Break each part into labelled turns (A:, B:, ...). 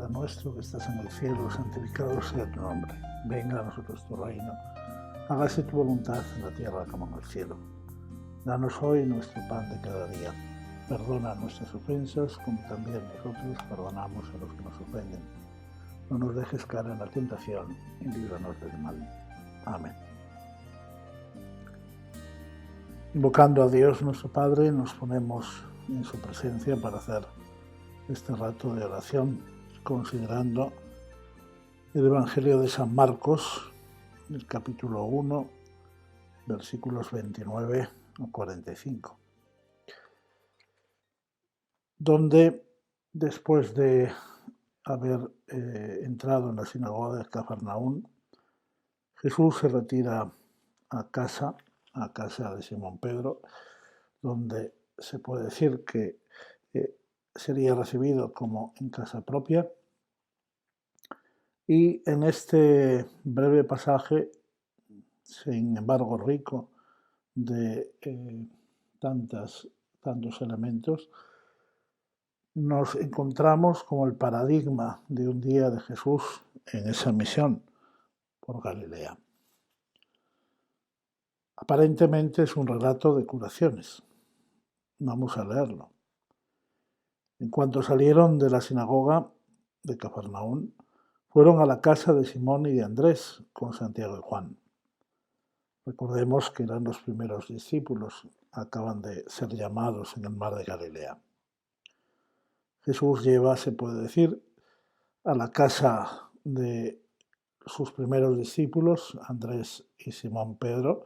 A: Padre nuestro que estás en el cielo, santificado sea tu nombre. Venga a nosotros tu reino. Hágase tu voluntad en la tierra como en el cielo. Danos hoy nuestro pan de cada día. Perdona nuestras ofensas, como también nosotros perdonamos a los que nos ofenden. No nos dejes caer en la tentación y líbranos del mal. Amén. Invocando a Dios nuestro Padre, nos ponemos en su presencia para hacer este rato de oración, considerando el Evangelio de San Marcos, el capítulo 1, versículos 29 a 45, donde después de haber entrado en la sinagoga de Cafarnaún, Jesús se retira a casa de Simón Pedro, donde se puede decir que sería recibido como en casa propia. Y en este breve pasaje, sin embargo rico de tantos elementos, nos encontramos como el paradigma de un día de Jesús en esa misión por Galilea. Aparentemente es un relato de curaciones. Vamos a leerlo. En cuanto salieron de la sinagoga de Cafarnaún, fueron a la casa de Simón y de Andrés con Santiago y Juan. Recordemos que eran los primeros discípulos, acaban de ser llamados en el mar de Galilea. Jesús lleva, se puede decir, a la casa de sus primeros discípulos, Andrés y Simón Pedro,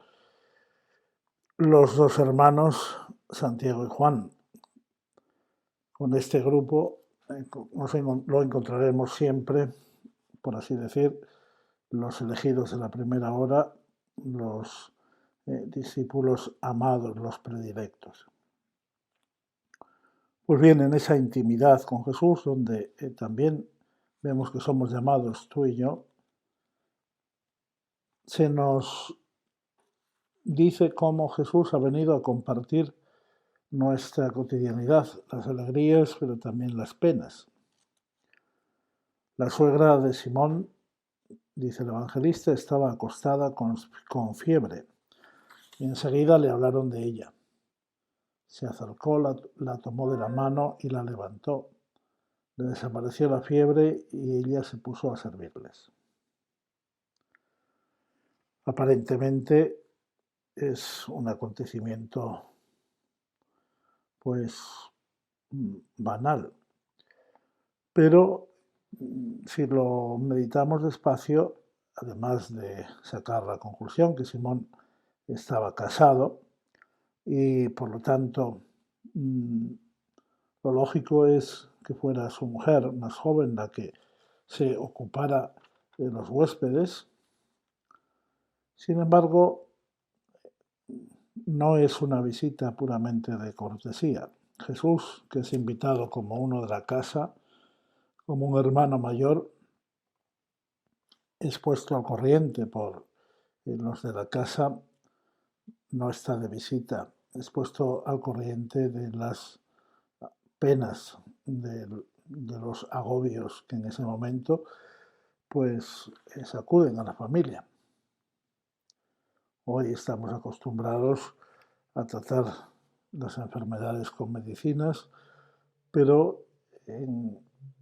A: los dos hermanos Santiago y Juan. Con este grupo lo encontraremos siempre, por así decir, los elegidos de la primera hora, los discípulos amados, los predilectos. Pues bien, en esa intimidad con Jesús, donde también vemos que somos llamados tú y yo, se nos dice cómo Jesús ha venido a compartir nuestra cotidianidad, las alegrías, pero también las penas. La suegra de Simón, dice el evangelista, estaba acostada con fiebre y enseguida le hablaron de ella. Se acercó, la tomó de la mano y la levantó. Le desapareció la fiebre y ella se puso a servirles. Aparentemente es un acontecimiento pues banal, pero si lo meditamos despacio, además de sacar la conclusión que Simón estaba casado y por lo tanto lo lógico es que fuera su mujer más joven la que se ocupara de los huéspedes. Sin embargo, no es una visita puramente de cortesía. Jesús, que es invitado como uno de la casa, como un hermano mayor, es puesto al corriente por los de la casa, no está de visita, es puesto al corriente de las penas, de los agobios que en ese momento pues sacuden a la familia. Hoy estamos acostumbrados a tratar las enfermedades con medicinas, pero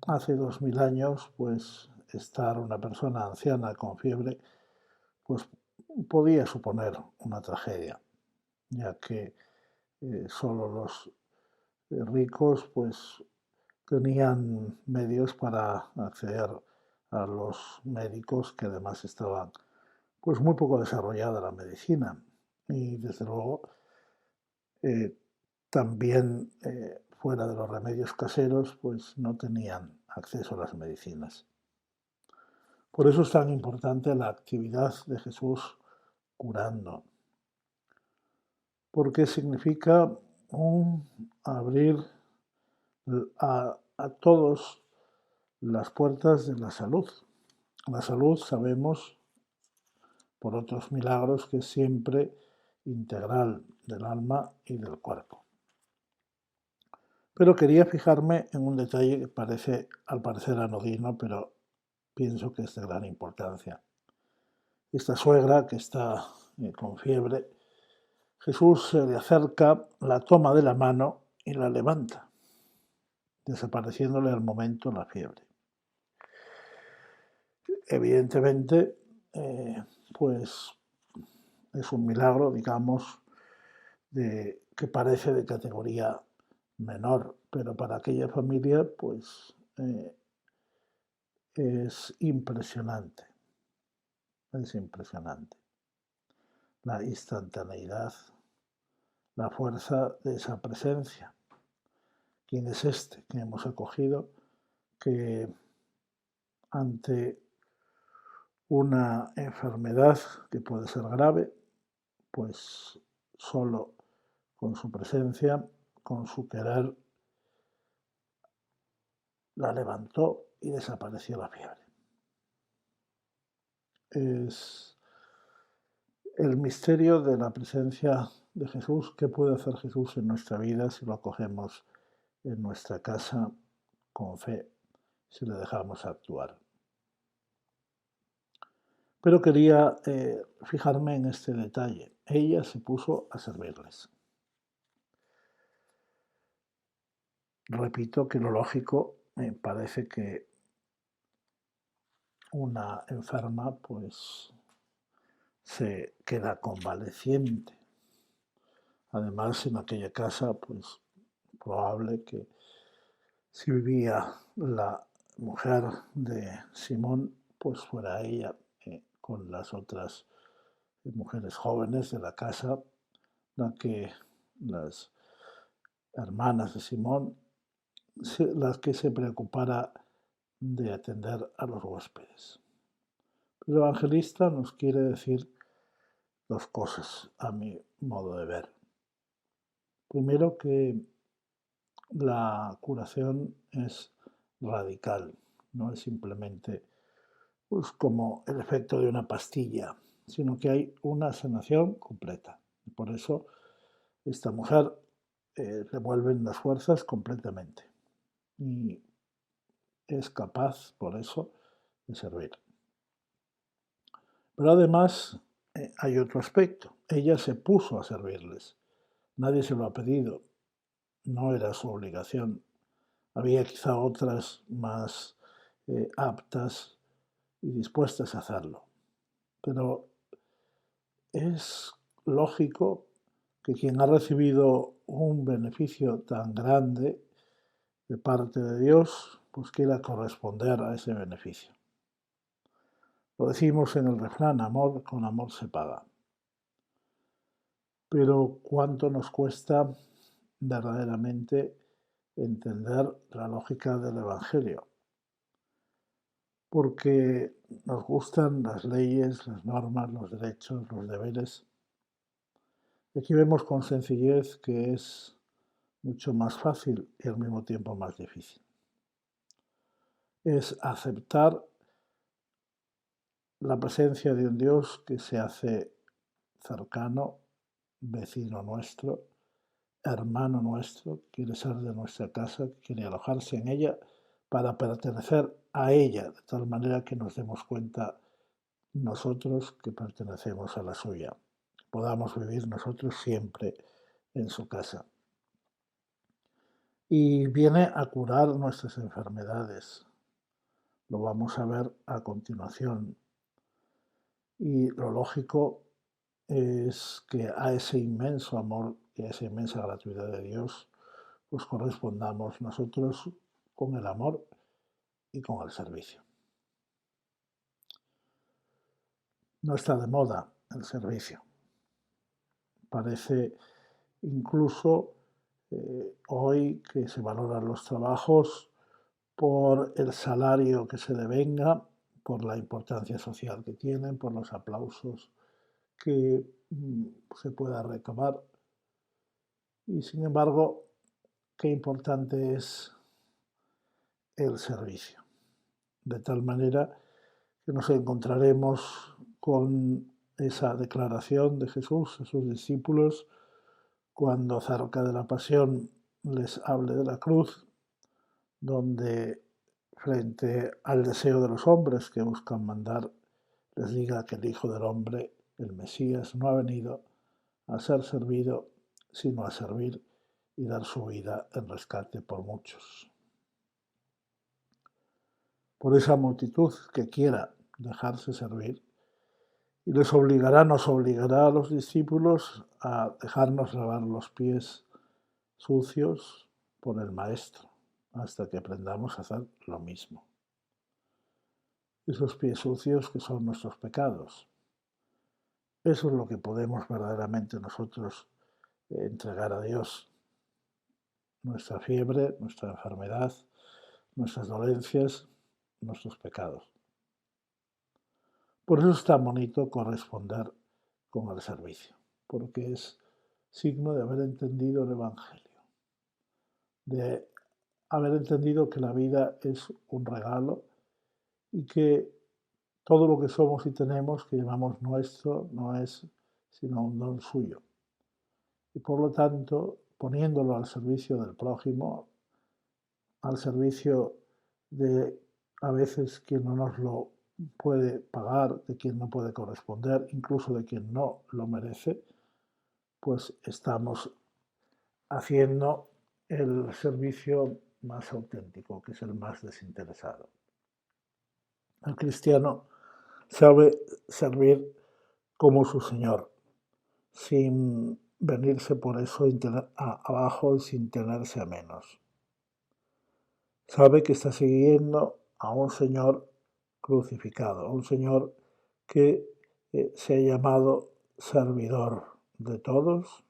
A: hace 2000 años, pues estar una persona anciana con fiebre, pues podía suponer una tragedia, ya que solo los ricos, pues tenían medios para acceder a los médicos, que además estaban pues muy poco desarrollada la medicina y desde luego también fuera de los remedios caseros pues no tenían acceso a las medicinas. Por eso es tan importante la actividad de Jesús curando, porque significa un abrir a todos las puertas de la salud. La salud, sabemos por otros milagros, que es siempre integral del alma y del cuerpo. Pero quería fijarme en un detalle que parece, al parecer, anodino, pero pienso que es de gran importancia. Esta suegra que está con fiebre, Jesús se le acerca, la toma de la mano y la levanta, desapareciéndole al momento la fiebre. Evidentemente, pues es un milagro, digamos, que parece de categoría menor, pero para aquella familia, pues es impresionante, es impresionante. La instantaneidad, la fuerza de esa presencia. ¿Quién es este que hemos acogido que ante una enfermedad que puede ser grave, pues solo con su presencia, con su querer, la levantó y desapareció la fiebre? Es el misterio de la presencia de Jesús. ¿Qué puede hacer Jesús en nuestra vida si lo acogemos en nuestra casa con fe, si le dejamos actuar? Pero quería fijarme en este detalle. Ella se puso a servirles. Repito que lo lógico me parece que una enferma pues se queda convaleciente. Además, en aquella casa, pues probable que si vivía la mujer de Simón, pues fuera ella con las otras mujeres jóvenes de la casa, las hermanas de Simón, las que se preocupara de atender a los huéspedes. El evangelista nos quiere decir dos cosas, a mi modo de ver. Primero, que la curación es radical, no es simplemente pues, como el efecto de una pastilla, sino que hay una sanación completa. Y por eso esta mujer le vuelven las fuerzas completamente y es capaz, por eso, de servir. Pero además hay otro aspecto. Ella se puso a servirles. Nadie se lo ha pedido. No era su obligación. Había quizá otras más aptas y dispuestas a hacerlo. Pero es lógico que quien ha recibido un beneficio tan grande de parte de Dios, pues quiera corresponder a ese beneficio. Lo decimos en el refrán, amor con amor se paga. Pero ¿cuánto nos cuesta verdaderamente entender la lógica del Evangelio? Porque nos gustan las leyes, las normas, los derechos, los deberes. Y aquí vemos con sencillez que es mucho más fácil y al mismo tiempo más difícil. Es aceptar la presencia de un Dios que se hace cercano, vecino nuestro, hermano nuestro, quiere ser de nuestra casa, quiere alojarse en ella para pertenecer a ella, de tal manera que nos demos cuenta nosotros que pertenecemos a la suya, podamos vivir nosotros siempre en su casa. Y viene a curar nuestras enfermedades. Lo vamos a ver a continuación. Y lo lógico es que a ese inmenso amor y a esa inmensa gratuidad de Dios, pues correspondamos nosotros con el amor y con el servicio. No está de moda el servicio. Parece incluso hoy que se valoran los trabajos por el salario que se devenga, por la importancia social que tienen, por los aplausos que se pueda recabar. Y sin embargo, qué importante es el servicio. De tal manera que nos encontraremos con esa declaración de Jesús a sus discípulos cuando cerca de la pasión les hable de la cruz, donde frente al deseo de los hombres que buscan mandar, les diga que el Hijo del Hombre, el Mesías, no ha venido a ser servido, sino a servir y dar su vida en rescate por muchos. Por esa multitud que quiera dejarse servir, y nos obligará a los discípulos a dejarnos lavar los pies sucios por el Maestro, hasta que aprendamos a hacer lo mismo. Esos pies sucios que son nuestros pecados. Eso es lo que podemos verdaderamente nosotros entregar a Dios. Nuestra fiebre, nuestra enfermedad, nuestras dolencias, nuestros pecados. Por eso es tan bonito corresponder con el servicio, porque es signo de haber entendido el Evangelio, de haber entendido que la vida es un regalo y que todo lo que somos y tenemos, que llamamos nuestro, no es sino un don suyo. Y por lo tanto, poniéndolo al servicio del prójimo, al servicio de a veces quien no nos lo puede pagar, de quien no puede corresponder, incluso de quien no lo merece, pues estamos haciendo el servicio más auténtico, que es el más desinteresado. El cristiano sabe servir como su Señor, sin venirse por eso abajo y sin tenerse a menos. Sabe que está siguiendo a un Señor crucificado, a un Señor que se ha llamado servidor de todos,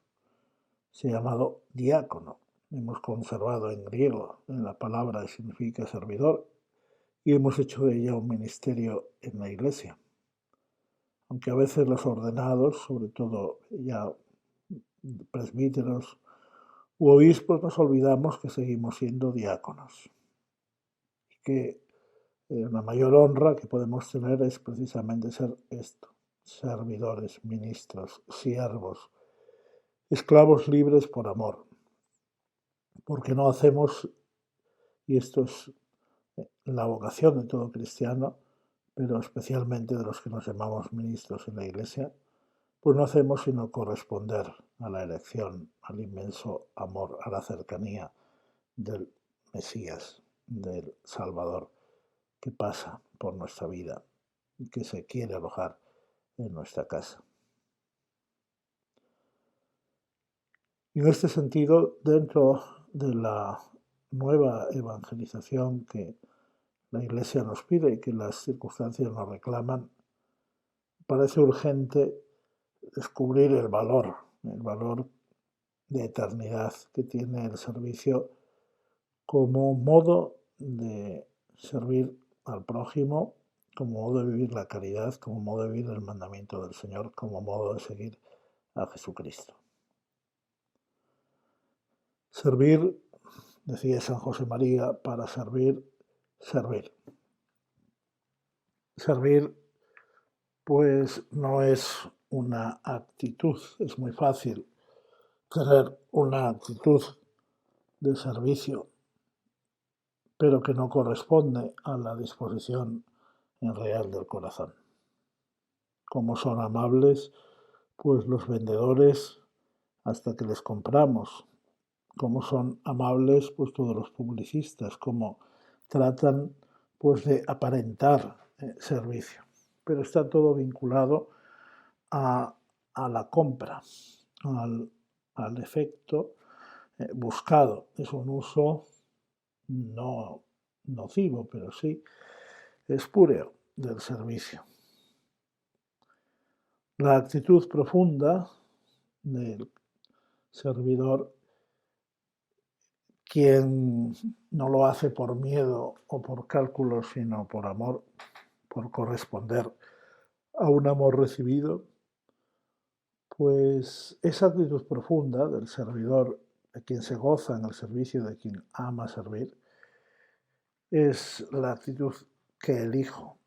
A: se ha llamado diácono. Hemos conservado en griego la palabra que significa servidor y hemos hecho de ella un ministerio en la Iglesia. Aunque a veces los ordenados, sobre todo ya presbíteros u obispos, nos olvidamos que seguimos siendo diáconos. Y que la mayor honra que podemos tener es precisamente ser esto, servidores, ministros, siervos, esclavos libres por amor. Porque no hacemos, y esto es la vocación de todo cristiano, pero especialmente de los que nos llamamos ministros en la Iglesia, pues no hacemos sino corresponder a la elección, al inmenso amor, a la cercanía del Mesías, del Salvador, que pasa por nuestra vida y que se quiere alojar en nuestra casa. Y en este sentido, dentro de la nueva evangelización que la Iglesia nos pide y que las circunstancias nos reclaman, parece urgente descubrir el valor de eternidad que tiene el servicio como modo de servir al prójimo, como modo de vivir la caridad, como modo de vivir el mandamiento del Señor, como modo de seguir a Jesucristo. Servir, decía San José María, para servir. Servir, pues no es una actitud, es muy fácil tener una actitud de servicio, pero que no corresponde a la disposición en real del corazón. Como son amables, pues los vendedores hasta que les compramos. Como son amables, pues todos los publicistas, como tratan pues de aparentar servicio. Pero está todo vinculado a la compra, al efecto buscado. Es un uso no nocivo, pero sí espúreo del servicio. La actitud profunda del servidor, quien no lo hace por miedo o por cálculo, sino por amor, por corresponder a un amor recibido, pues esa actitud profunda del servidor, de quien se goza en el servicio, de quien ama servir, es la actitud que el Hijo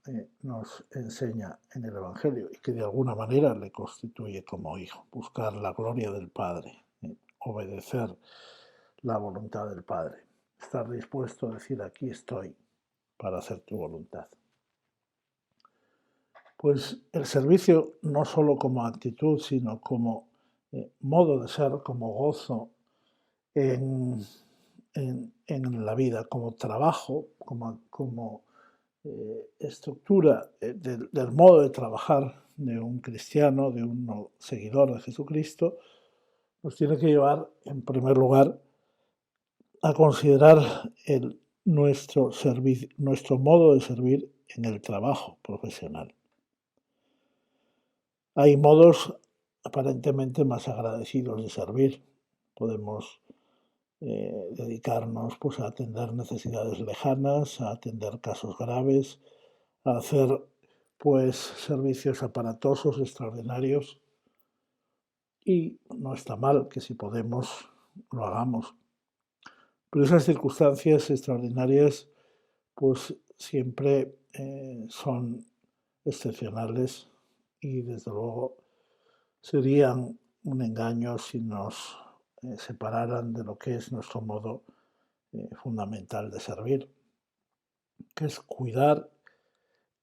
A: nos enseña en el Evangelio y que de alguna manera le constituye como hijo, buscar la gloria del Padre, obedecer la voluntad del Padre. Estar dispuesto a decir, aquí estoy para hacer tu voluntad. Pues el servicio no solo como actitud, sino como modo de ser, como gozo en la vida, como trabajo, como estructura del modo de trabajar de un cristiano, de un seguidor de Jesucristo, nos tiene que llevar, en primer lugar, a considerar nuestro modo de servir en el trabajo profesional. Hay modos aparentemente más agradecidos de servir. Podemos dedicarnos pues, a atender necesidades lejanas, a atender casos graves, a hacer pues, servicios aparatosos, extraordinarios. Y no está mal que si podemos lo hagamos. Pero esas circunstancias extraordinarias pues siempre son excepcionales y desde luego serían un engaño si nos separaran de lo que es nuestro modo fundamental de servir, que es cuidar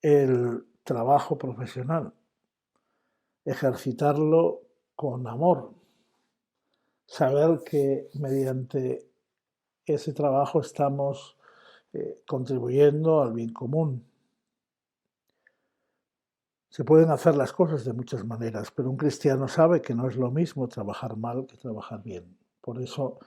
A: el trabajo profesional, ejercitarlo con amor, saber que mediante ese trabajo estamos contribuyendo al bien común. Se pueden hacer las cosas de muchas maneras, pero un cristiano sabe que no es lo mismo trabajar mal que trabajar bien. Por eso,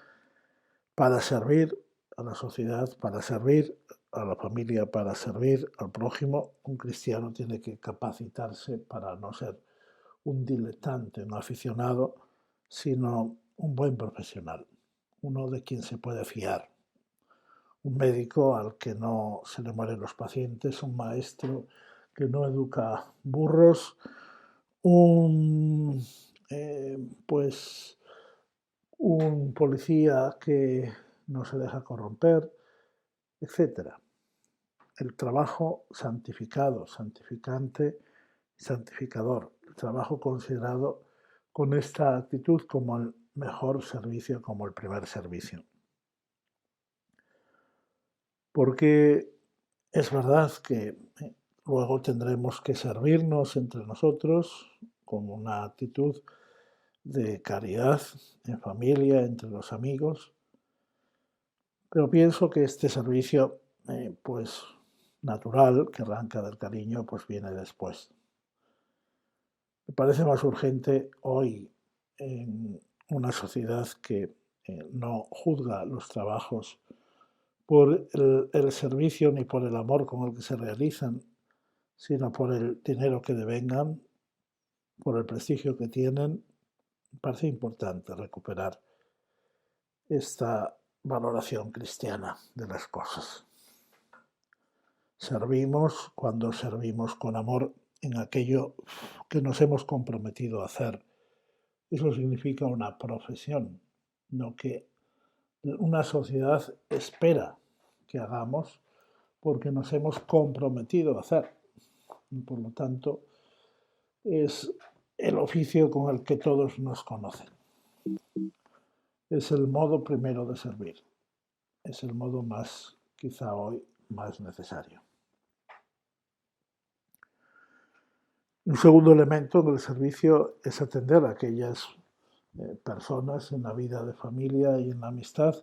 A: para servir a la sociedad, para servir a la familia, para servir al prójimo, un cristiano tiene que capacitarse para no ser un diletante, un aficionado, sino un buen profesional, uno de quien se puede fiar. Un médico al que no se le mueren los pacientes, un maestro que no educa burros, pues un policía que no se deja corromper, etc. El trabajo santificado, santificante, santificador. El trabajo considerado con esta actitud como el mejor servicio, como el primer servicio. Porque es verdad que luego tendremos que servirnos entre nosotros con una actitud de caridad en familia, entre los amigos, pero pienso que este servicio, pues natural, que arranca del cariño, pues viene después. Me parece más urgente hoy en una sociedad que no juzga los trabajos por el servicio ni por el amor con el que se realizan, sino por el dinero que devengan, por el prestigio que tienen. Me parece importante recuperar esta valoración cristiana de las cosas. Servimos cuando servimos con amor en aquello que nos hemos comprometido a hacer. Eso significa una profesión, no que una sociedad espera que hagamos porque nos hemos comprometido a hacer. Y por lo tanto, es el oficio con el que todos nos conocen. Es el modo primero de servir. Es el modo más, quizá hoy, más necesario. Un segundo elemento del servicio es atender a aquellas personas en la vida de familia y en la amistad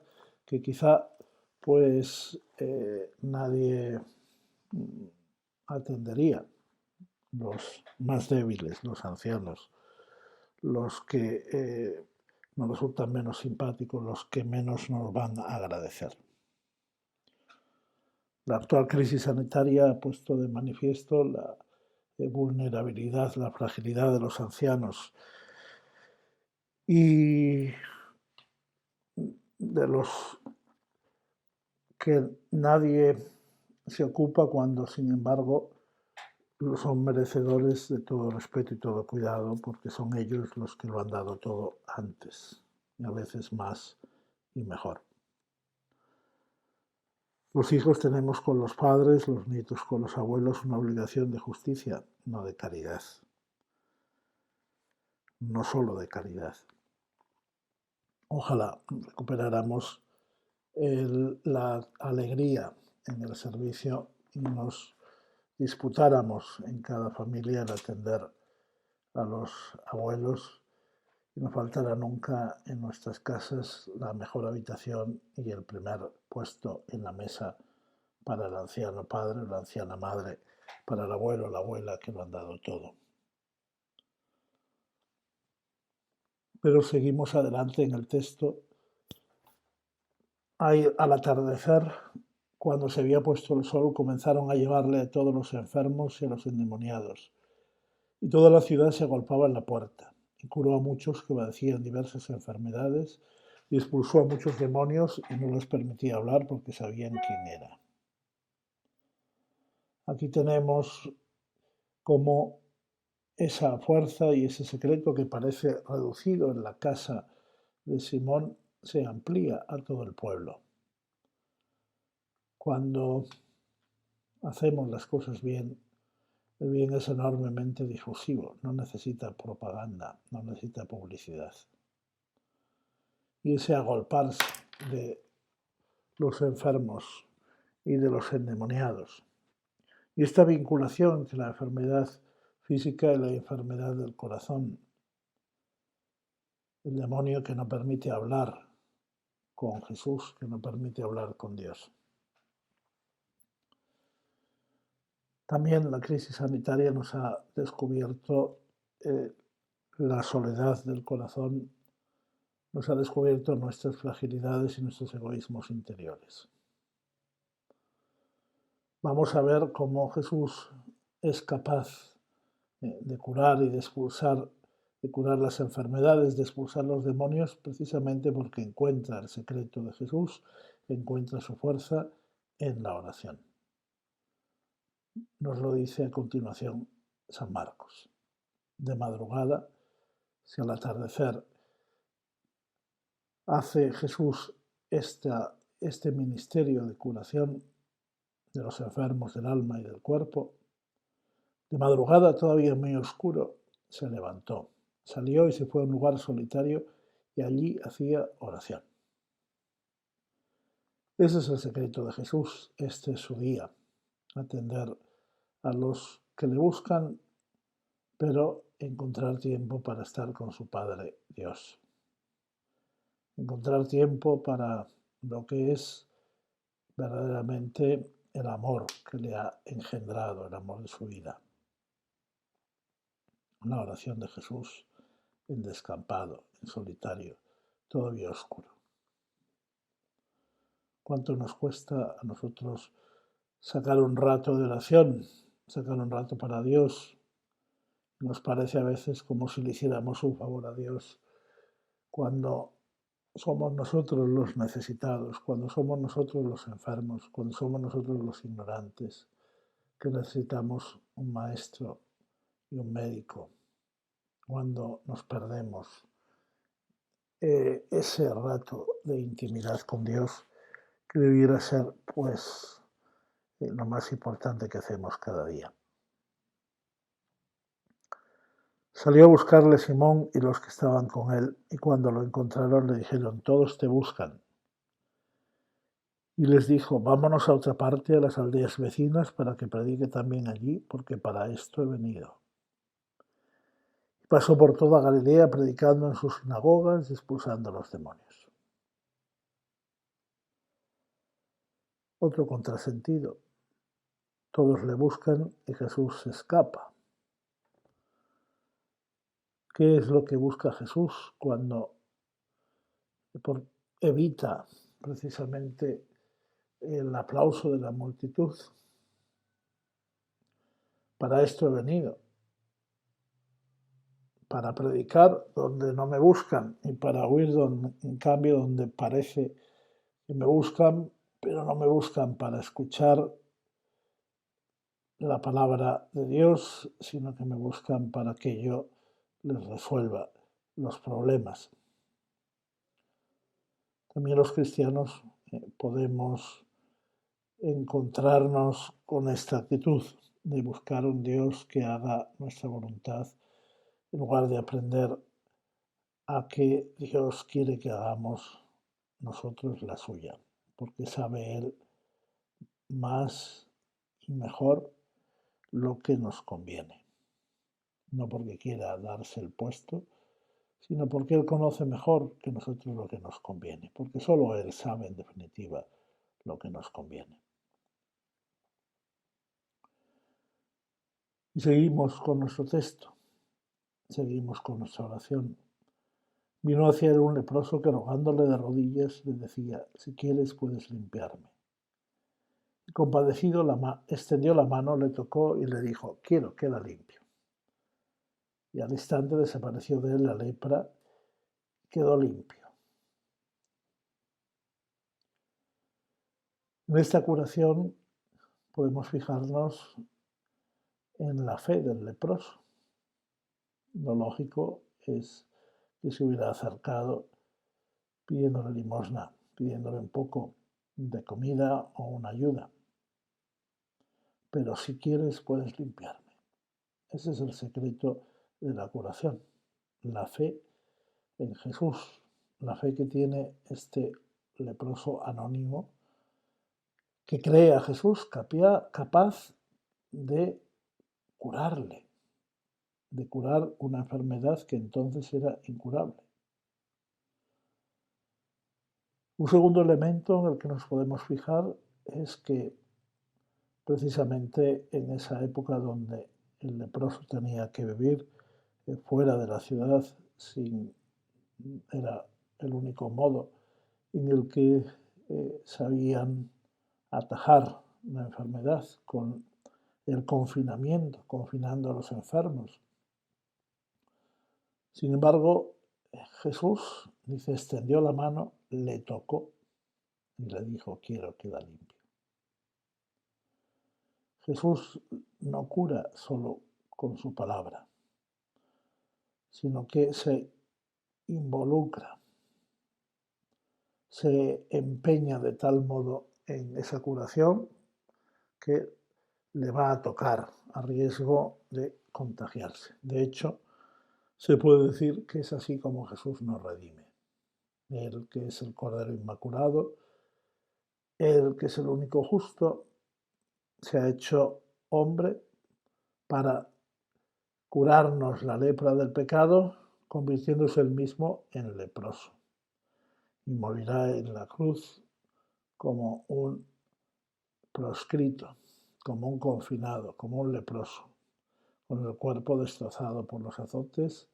A: que quizá pues nadie atendería. Los más débiles, los ancianos, los que nos resultan menos simpáticos, los que menos nos van a agradecer. La actual crisis sanitaria ha puesto de manifiesto la vulnerabilidad, la fragilidad de los ancianos y de los que nadie se ocupa cuando, sin embargo, son merecedores de todo respeto y todo cuidado porque son ellos los que lo han dado todo antes y a veces más y mejor. Los hijos tenemos con los padres, los nietos con los abuelos una obligación de justicia, no de caridad. No solo de caridad. Ojalá recuperáramos la alegría en el servicio y nos disputáramos en cada familia el atender a los abuelos y no faltara nunca en nuestras casas la mejor habitación y el primer puesto en la mesa para el anciano padre o la anciana madre, para el abuelo o la abuela que lo han dado todo. Pero seguimos adelante en el texto. Al atardecer, cuando se había puesto el sol, comenzaron a llevarle a todos los enfermos y a los endemoniados, y toda la ciudad se agolpaba en la puerta, y curó a muchos que padecían diversas enfermedades, y expulsó a muchos demonios y no les permitía hablar porque sabían quién era. Aquí tenemos cómo esa fuerza y ese secreto que parece reducido en la casa de Simón se amplía a todo el pueblo. Cuando hacemos las cosas bien, el bien es enormemente difusivo, no necesita propaganda, no necesita publicidad. Y ese agolparse de los enfermos y de los endemoniados, y esta vinculación entre la enfermedad física y la enfermedad del corazón, el demonio que no permite hablar con Jesús, que no permite hablar con Dios. También la crisis sanitaria nos ha descubierto la soledad del corazón, nos ha descubierto nuestras fragilidades y nuestros egoísmos interiores. Vamos a ver cómo Jesús es capaz de curar y de expulsar, de curar las enfermedades, de expulsar los demonios, precisamente porque encuentra el secreto de Jesús, encuentra su fuerza en la oración. Nos lo dice a continuación San Marcos. De madrugada, si al atardecer hace Jesús este ministerio de curación de los enfermos del alma y del cuerpo, de madrugada, todavía muy oscuro, se levantó, salió y se fue a un lugar solitario y allí hacía oración. Ese es el secreto de Jesús, este es su día, atender a los que le buscan, pero encontrar tiempo para estar con su Padre Dios. Encontrar tiempo para lo que es verdaderamente el amor que le ha engendrado, el amor de su vida. Una oración de Jesús en descampado, en solitario, todavía oscuro. ¿Cuánto nos cuesta a nosotros sacar un rato de oración, sacar un rato para Dios? Nos parece a veces como si le hiciéramos un favor a Dios cuando somos nosotros los necesitados, cuando somos nosotros los enfermos, cuando somos nosotros los ignorantes, que necesitamos un maestro y un médico, cuando nos perdemos ese rato de intimidad con Dios que debiera ser, pues, lo más importante que hacemos cada día. Salió a buscarle Simón y los que estaban con él, y cuando lo encontraron le dijeron, todos te buscan. Y les dijo, vámonos a otra parte, a las aldeas vecinas, para que predique también allí, porque para esto he venido. Y pasó por toda Galilea predicando en sus sinagogas y expulsando a los demonios. Otro contrasentido. Todos le buscan y Jesús se escapa. ¿Qué es lo que busca Jesús cuando evita precisamente el aplauso de la multitud? Para esto he venido, para predicar donde no me buscan y para huir en cambio donde parece que me buscan, pero no me buscan para escuchar la palabra de Dios, sino que me buscan para que yo les resuelva los problemas. También los cristianos podemos encontrarnos con esta actitud de buscar un Dios que haga nuestra voluntad en lugar de aprender a que Dios quiere que hagamos nosotros la suya, porque sabe Él más y mejor lo que nos conviene. No porque quiera darse el puesto, sino porque Él conoce mejor que nosotros lo que nos conviene, porque solo Él sabe en definitiva lo que nos conviene. Y seguimos con nuestro texto, seguimos con nuestra oración. Vino hacia él un leproso que rogándole de rodillas le decía, si quieres puedes limpiarme. Y compadecido extendió la mano, le tocó y le dijo, quiero, queda limpio. Y al instante desapareció de él la lepra, quedó limpio. En esta curación podemos fijarnos en la fe del leproso. Lo lógico es que se hubiera acercado pidiéndole limosna, pidiéndole un poco de comida o una ayuda. Pero si quieres puedes limpiarme. Ese es el secreto de la curación, la fe en Jesús, la fe que tiene este leproso anónimo que cree a Jesús capaz de curarle, de curar una enfermedad que entonces era incurable. Un segundo elemento en el que nos podemos fijar es que precisamente en esa época donde el leproso tenía que vivir fuera de la ciudad, era el único modo en el que sabían atajar la enfermedad con el confinamiento, confinando a los enfermos. Sin embargo, Jesús, dice, extendió la mano, le tocó y le dijo, quiero, queda limpio. Jesús no cura solo con su palabra, sino que se involucra, se empeña de tal modo en esa curación que le va a tocar a riesgo de contagiarse. De hecho, se puede decir que es así como Jesús nos redime. Él que es el Cordero Inmaculado, Él que es el único justo, se ha hecho hombre para curarnos la lepra del pecado, convirtiéndose él mismo en leproso. Y morirá en la cruz como un proscrito, como un confinado, como un leproso, con el cuerpo destrozado por los azotes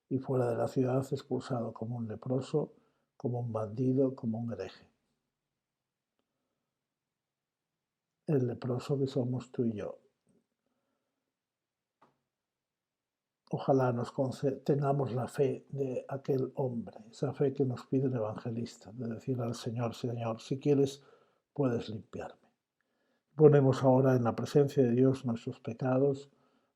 A: y fuera de la ciudad expulsado como un leproso, como un bandido, como un hereje. El leproso que somos tú y yo. Ojalá tengamos la fe de aquel hombre, esa fe que nos pide el evangelista, de decir al Señor, Señor, si quieres, puedes limpiarme. Ponemos ahora en la presencia de Dios nuestros pecados,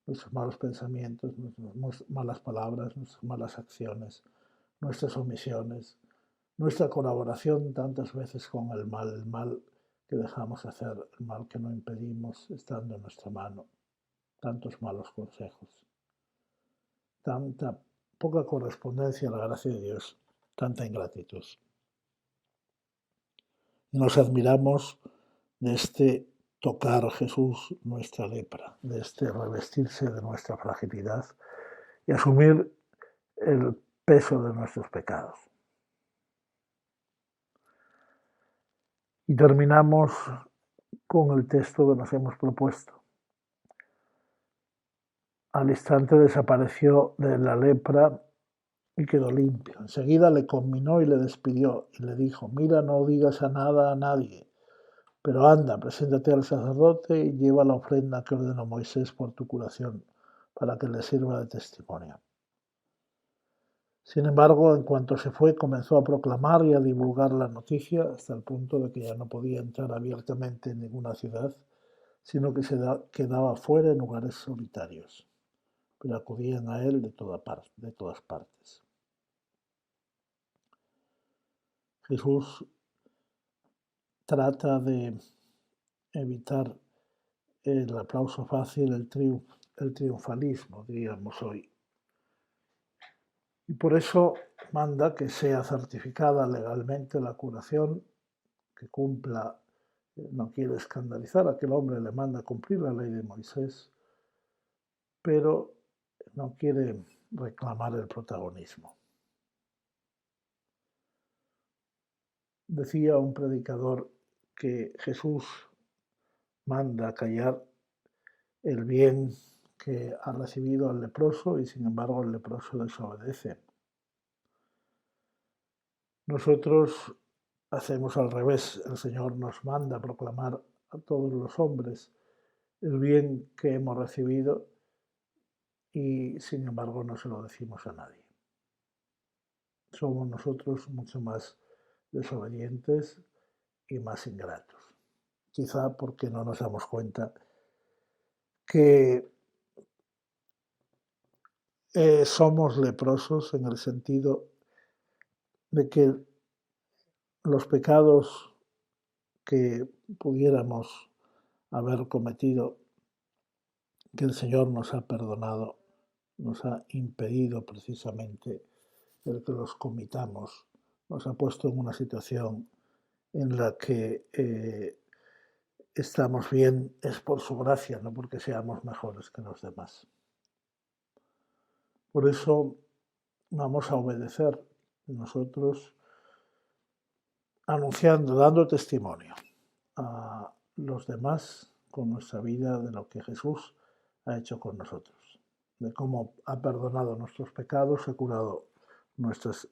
A: nuestros malos pensamientos, nuestras malas palabras, nuestras malas acciones, nuestras omisiones, nuestra colaboración tantas veces con el mal que dejamos hacer, el mal que no impedimos estando en nuestra mano, tantos malos consejos, tanta poca correspondencia a la gracia de Dios, tanta ingratitud. Y nos admiramos de este tocar Jesús nuestra lepra, de este revestirse de nuestra fragilidad y asumir el peso de nuestros pecados. Y terminamos con el texto que nos hemos propuesto. Al instante desapareció de la lepra y quedó limpio. Enseguida le conminó y le despidió y le dijo, mira, no digas a nadie, pero anda, preséntate al sacerdote y lleva la ofrenda que ordenó Moisés por tu curación, para que le sirva de testimonio. Sin embargo, en cuanto se fue, comenzó a proclamar y a divulgar la noticia hasta el punto de que ya no podía entrar abiertamente en ninguna ciudad, sino que se quedaba fuera en lugares solitarios, pero acudían a él de todas partes. Jesús trata de evitar el aplauso fácil, el triunfalismo, diríamos hoy. Y por eso manda que sea certificada legalmente la curación, que cumpla, no quiere escandalizar a aquel hombre, le manda cumplir la ley de Moisés, pero no quiere reclamar el protagonismo. Decía un predicador que Jesús manda callar el bien que ha recibido el leproso y sin embargo el leproso desobedece. Nosotros hacemos al revés, el Señor nos manda a proclamar a todos los hombres el bien que hemos recibido y sin embargo no se lo decimos a nadie. Somos nosotros mucho más desobedientes y más ingratos. Quizá porque no nos damos cuenta que somos leprosos en el sentido de que los pecados que pudiéramos haber cometido, que el Señor nos ha perdonado, nos ha impedido precisamente el que los comitamos, nos ha puesto en una situación en la que estamos bien, es por su gracia, no porque seamos mejores que los demás. Por eso vamos a obedecer nosotros anunciando, dando testimonio a los demás con nuestra vida de lo que Jesús ha hecho con nosotros, de cómo ha perdonado nuestros pecados, ha curado nuestras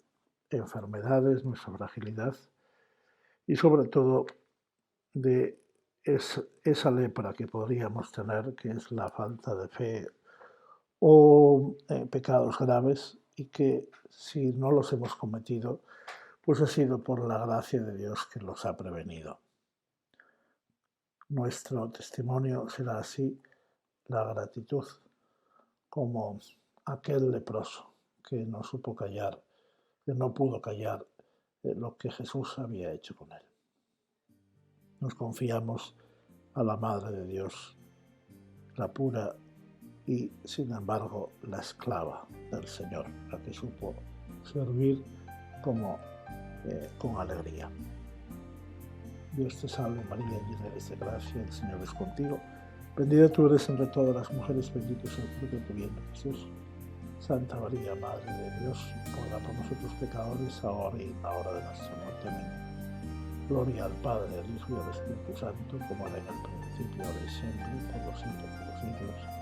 A: enfermedades, nuestra fragilidad y sobre todo de esa lepra que podríamos tener, que es la falta de fe o pecados graves y que si no los hemos cometido, pues ha sido por la gracia de Dios que los ha prevenido. Nuestro testimonio será así la gratitud, como aquel leproso que no supo callar, que no pudo callar lo que Jesús había hecho con él. Nos confiamos a la Madre de Dios, la pura y, sin embargo, la esclava del Señor, la que supo servir con alegría. Dios te salve María, llena eres de gracia, el Señor es contigo. Bendita tú eres entre todas las mujeres, bendito es el fruto de tu vientre, Jesús. Santa María, Madre de Dios, ruega por nosotros pecadores, ahora y en la hora de nuestra muerte. Amén. Gloria al Padre, al Hijo y al Espíritu Santo, como era en el principio, ahora y siempre, por los siglos de los siglos.